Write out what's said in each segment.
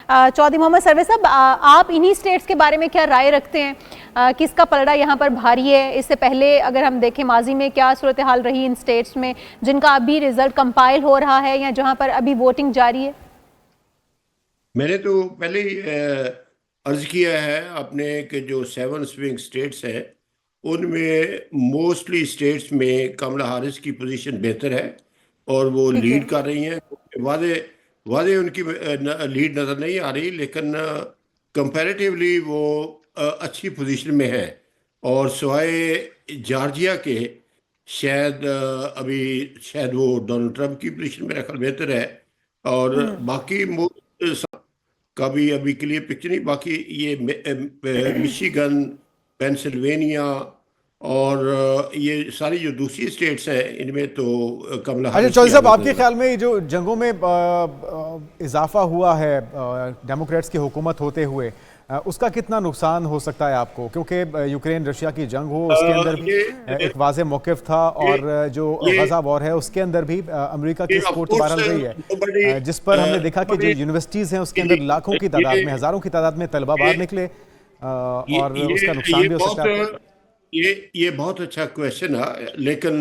चौधरी मोहम्मद सरवे साहब, आप इन्हीं स्टेट्स के बारे में क्या राय रखते हैं? किसका पलड़ा यहाँ पर भारी है? इससे पहले अगर हम देखें माजी में क्या सूरत हाल रही इन स्टेट्स में जिनका अभी रिजल्ट कंपाइल हो रहा है या जहाँ पर अभी वोटिंग जारी है? मैंने तो पहले ही अर्ज किया है अपने के जो 7 स्विंग स्टेट्स हैं उनमें मोस्टली स्टेट्स में कमला हारिस की पोजीशन बेहतर है और वो ठीक है। लीड कर रही हैं। वादे वादे उनकी लीड नज़र नहीं आ रही, लेकिन कंपैरेटिवली वो अच्छी पोजीशन में है। और सिवाय जॉर्जिया के शायद अभी शायद वो डोनाल्ड ट्रंप की पोजीशन मेरा ख्याल बेहतर है। और बाकी का भी अभी क्लियर पिक्चर नहीं। बाकी ये मिशिगन, पेंसिल्वेनिया और ये सारी जो दूसरी स्टेट्स हैं इनमें तो कमला अच्छा हारिस चौधरी की साहब, आगे आपके नजर। ख्याल में ये जो जंगों में इजाफा हुआ है डेमोक्रेट्स की हुकूमत होते हुए, उसका कितना नुकसान हो सकता है आपको? क्योंकि यूक्रेन रशिया की जंग हो उसके अंदर भी एक वाज़ेह मौक़िफ़ था, और जो गज़ा वॉर है उसके अंदर भी अमेरिका की सपोर्ट तो बहरहाल रही है, जिस पर हमने देखा कि जो यूनिवर्सिटीज़ हैं उसके अंदर लाखों की तादाद में, हज़ारों की तादाद में तलबा बाहर निकले, और उसका नुकसान भी हो सकता है आपको। ये बहुत अच्छा क्वेश्चन है, लेकिन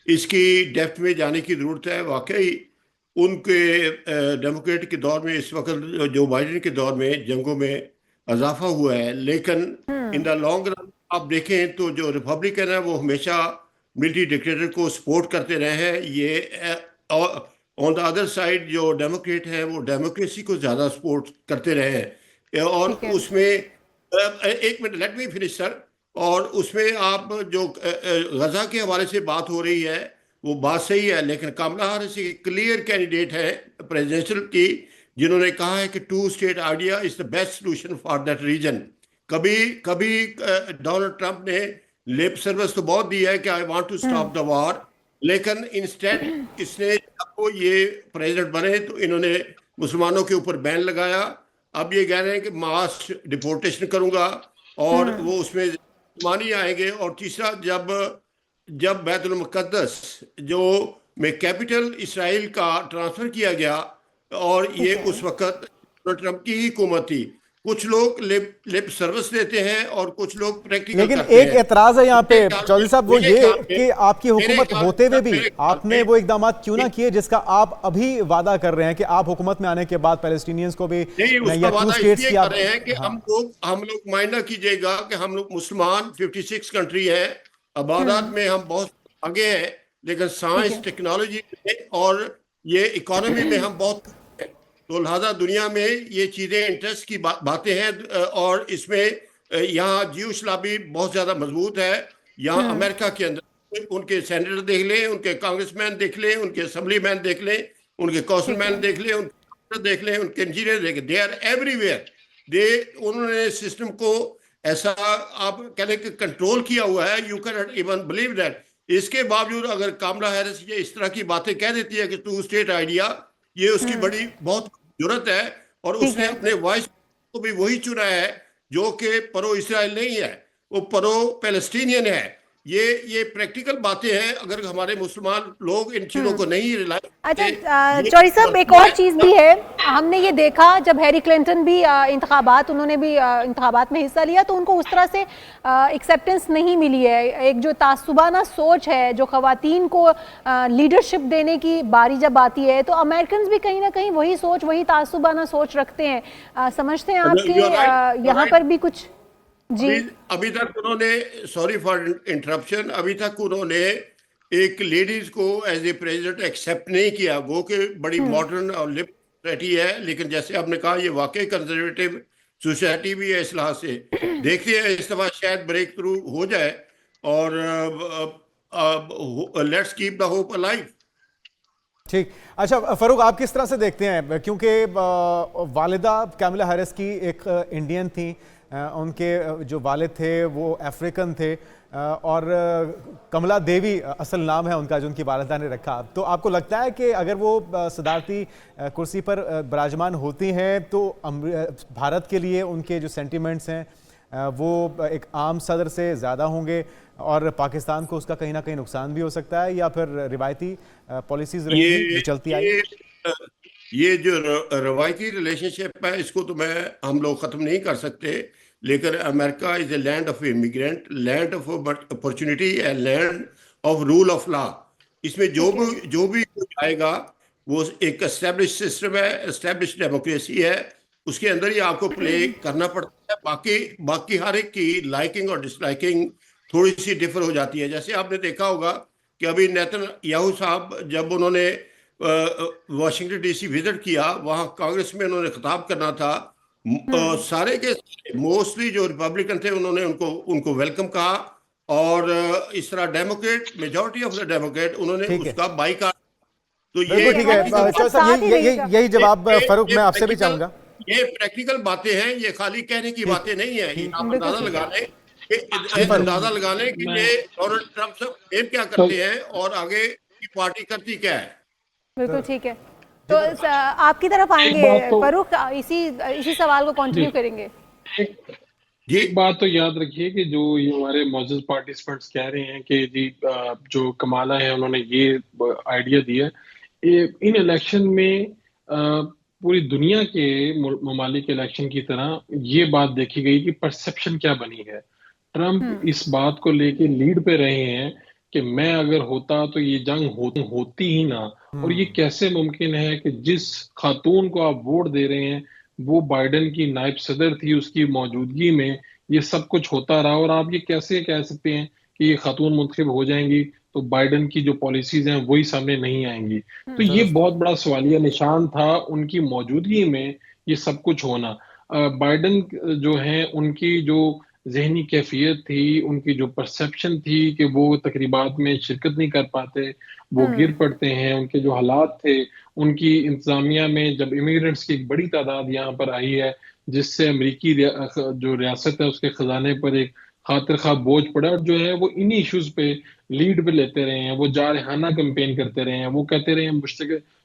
इसकी डेप्थ में जाने की ज़रूरत है। वाकई उनके डेमोक्रेट के दौर में इस वक्त जो बाइडेन के दौर में जंगों में इजाफा हुआ है, लेकिन इन द लॉन्ग रन आप देखें तो जो रिपब्लिकन है वो हमेशा मिलिट्री डिक्टेटर को सपोर्ट करते रहे हैं। ये ऑन द अदर साइड जो डेमोक्रेट हैं वो डेमोक्रेसी को ज़्यादा सपोर्ट करते रहे हैं। और ठीक है। उसमें एक minute, let me finish sir. और उसमें आप जो गजा के हवाले से बात हो रही है वो बात सही है, लेकिन कमला हारिस एक क्लियर कैंडिडेट है प्रेसिडेंशियल की, जिन्होंने कहा है कि 2 state idea is the best solution for that reason. कभी कभी डोनाल्ड ट्रंप ने लिप सर्विस तो बहुत दी है कि I want to stop the war, लेकिन इंस्टेड इसने जब वो ये प्रेसिडेंट बने तो इन्होंने मुसलमानों के ऊपर बैन लगाया। अब ये कह रहे हैं कि मास डिपोर्टेशन करूंगा, और वो उसमें मानी आएंगे। और तीसरा, जब जब बैतुल मुक़द्दस जो में कैपिटल इसराइल का ट्रांसफर किया गया, और ये ठीक है। उस वक्त ट्रंप की ही हुकूमत थी। कुछ लोग लिप सर्विस देते हैं और कुछ लोग प्रैक्टिकल लेकिन करते एक हैं। एतराज है यहाँ पे मेरे ख्याल चौधरी में साहब, वो मेरे ये ख्याल में कि आपकी मेरे हुकूमत ख्याल होते हुए भी मेरे ख्याल आपने में वो इकदाम क्यों ना किए जिसका आप अभी वादा कर रहे हैं कि आप हुकूमत में आने के बाद पैलेस्टीनियंस को भी नहीं, उसका या टू वादा स्टेट्स इसलिए की कर आप। रहे हैं कि हाँ। हम लोग मायना कीजिएगा कि हम लोग मुसलमान 56 कंट्री है, आबादात में हम बहुत आगे हैं, लेकिन ठीक साइंस है। टेक्नोलॉजी में और ये इकोनॉमी में हम बहुत हैं। तो लिहाजा दुनिया में ये चीज़ें इंटरेस्ट की बातें हैं। और इसमें यहाँ ज्यूश लॉबी बहुत ज़्यादा मजबूत है। यहाँ अमेरिका के अंदर उनके सेनेटर देख लें, उनके कांग्रेसमैन देख लें, उनके असेंबलीमैन देख लें, उनके ठीक कौंसलमैन है। देख लें, उनके देख लें, उनके इंजीनियर देख लें, दे आर एवरीवेयर। दे उन्होंने सिस्टम को ऐसा आप कह लें कि कंट्रोल किया हुआ है, you can not even believe that. इसके बावजूद अगर कामला हैरिस ये इस तरह की बातें कह देती है कि 2 स्टेट आइडिया, ये उसकी बड़ी बहुत जरूरत है। और ठीक उसने है। अपने वॉइस को भी वही चुना है जो कि प्रो इसराइल नहीं है, वो प्रो पैलेस्टीनियन है। ये प्रैक्टिकल बातें हैं। अगर हमारे मुसलमान लोग इन चीजों को नहीं रिलाइज अच्छा, करते, चौधरी साहब, एक और चीज़ भी है। हमने ये देखा जब हैरी क्लिंटन भी उन्होंने भी इंतखाबात में हिस्सा लिया तो उनको उस तरह से एक्सेप्टेंस नहीं मिली है। एक जो तासुबाना सोच है, जो खवातीन को लीडरशिप देने की बारी जब आती है, तो अमेरिकन भी कहीं ना कहीं वही सोच, वही तासुबाना सोच रखते हैं। समझते हैं आप कि यहाँ पर भी कुछ? जी। अभी तक उन्होंने, सॉरी फॉर इंटरप्शन, अभी तक उन्होंने एक लेडीज को एज ए प्रेसिडेंट एक्सेप्ट नहीं किया। वो कि बड़ी मॉडर्न और लिप सोसाइटी है, लेकिन जैसे आपने कहा ये वाकई कंजर्वेटिव सोसाइटी भी है। इस लिहाज से देखते हैं इस दफा शायद ब्रेक थ्रू हो जाए, और let's keep the hope alive. ठीक। अच्छा फरूक, आप किस तरह से देखते हैं, क्योंकि वालिदा कैमला हैरिस की एक इंडियन थी, उनके जो वालिद थे वो अफ्रीकन थे, और कमला देवी असल नाम है उनका जो उनकी वालिदा ने रखा। तो आपको लगता है कि अगर वो सदारती कुर्सी पर विराजमान होती हैं तो भारत के लिए उनके जो सेंटिमेंट्स हैं वो एक आम सदर से ज़्यादा होंगे, और पाकिस्तान को उसका कहीं ना कहीं नुकसान भी हो सकता है, या फिर रिवायती पॉलिसीज रहेंगी जो चलती आई? ये जो रवायती रिलेशनशिप है इसको तो मैं हम लोग ख़त्म नहीं कर सकते, लेकिन America is a land of immigrant, land of opportunity and land of rule of law. इसमें ठीक है। जो भी कोई आएगा वो एक एस्टेब्लिश सिस्टम है, एस्टेब्लिश डेमोक्रेसी है, उसके अंदर ही आपको प्ले करना पड़ता है। बाकी बाकी हर एक की लाइकिंग और डिसलाइकिंग थोड़ी सी डिफर हो जाती है। जैसे आपने देखा होगा कि अभी नेतन्याहू साहब जब उन्होंने वाशिंगटन डीसी विजिट किया, वहां कांग्रेस में उन्होंने खिताब करना था, सारे के मोस्टली जो रिपब्लिकन थे उन्होंने उनको उनको वेलकम कहा, और इस तरह Democrat, majority of the Democrat उन्होंने ठीक है, उसका बाइकॉट। तो बिल्कुल ठीक है। चौधरी साहब यही जवाब फारूक मैं आपसे भी चाहूंगा। ये प्रैक्टिकल बातें हैं, ये खाली कहने की बातें नहीं है। ये आप बिल्कुल अंदाजा लगा लें कि ये डोनाल्ड ट्रंप सब एम क्या करते हैं और आगे की पार्टी करती क्या है। बिल्कुल ठीक है। तो आपकी तरफ आएंगे फरूक, इसी इसी सवाल को कंटिन्यू करेंगे। जी एक बात तो याद रखिए कि जो ये हमारे मौजूद पार्टिसिपेंट्स कह रहे हैं कि जी जो कमाला है उन्होंने ये आइडिया दिया, इन इलेक्शन में पूरी दुनिया के ममालिक इलेक्शन की तरह ये बात देखी गई कि परसेप्शन क्या बनी है। ट्रंप इस बात को लेके लीड पे रहे हैं कि मैं अगर होता तो ये जंग होती ही ना। और ये कैसे मुमकिन है कि जिस खातून को आप वोट दे रहे हैं वो बाइडेन की नायब सदर थी, उसकी मौजूदगी में ये सब कुछ होता रहा, और आप ये कैसे कह सकते हैं कि ये खातून मुंतखब हो जाएंगी तो बाइडेन की जो पॉलिसीज हैं वही सामने नहीं आएंगी। तो ये बहुत बड़ा सवालिया निशान था उनकी मौजूदगी में ये सब कुछ होना। बाइडेन जो है उनकी जो जहनी कैफियत थी, उनकी जो परसेप्शन थी कि वो तकरीबात में शिरकत नहीं कर पाते, वो गिर पड़ते हैं, उनके जो हालात थे, उनकी इंतजामिया में जब इमिग्रेंट्स की एक बड़ी तादाद यहाँ पर आई है जिससे अमरीकी जो रियासत है उसके खजाने पर एक खातिर खा बोझ पड़ा, और जो है वो इन्हीं इश्यूज पे लीड पे लेते रहे हैं, वो जारहाना कैंपेन करते रहे हैं, वो कहते रहे हैं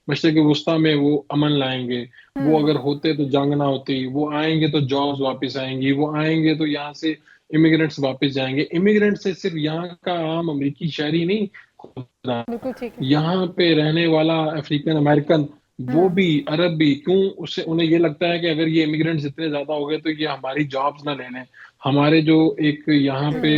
मशरिक वस्ता में वो अमन लाएंगे, वो अगर होते तो जंग ना होती, वो आएंगे तो जॉब्स वापस आएंगी, वो आएंगे तो यहाँ से इमिग्रेंट्स वापस जाएंगे। इमिग्रेंट से सिर्फ यहाँ का आम अमेरिकी शहरी नहीं, बिल्कुल ठीक है। यहाँ पे रहने वाला अफ्रीकन अमेरिकन वो भी, अरब भी, क्यों उससे उन्हें ये लगता है कि अगर ये इमिग्रेंट्स इतने ज्यादा हो गए तो ये हमारी जॉब्स ना ले लें, हमारे जो एक यहाँ पे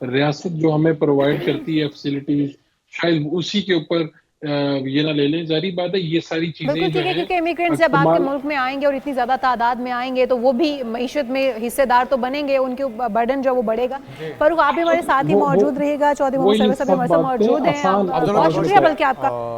रियासत जो हमें प्रोवाइड करती है फैसिलिटीज शायद उसी के ऊपर ये ना ले लें। जारी बात है ये सारी चीजें बिल्कुल जो ठीक है, है क्योंकि इमिग्रेंट्स जब आपके मुल्क में आएंगे और इतनी ज्यादा तादाद में आएंगे तो वो भी मईशत में हिस्सेदार तो बनेंगे, उनके बर्डन जो वो बढ़ेगा। फरूक आप भी हमारे साथ ही मौजूद रहिएगा, चौधरी मोहम्मद सर्वे साहब हमारे साथ मौजूद हैं। बहुत शुक्रिया बल्कि आपका।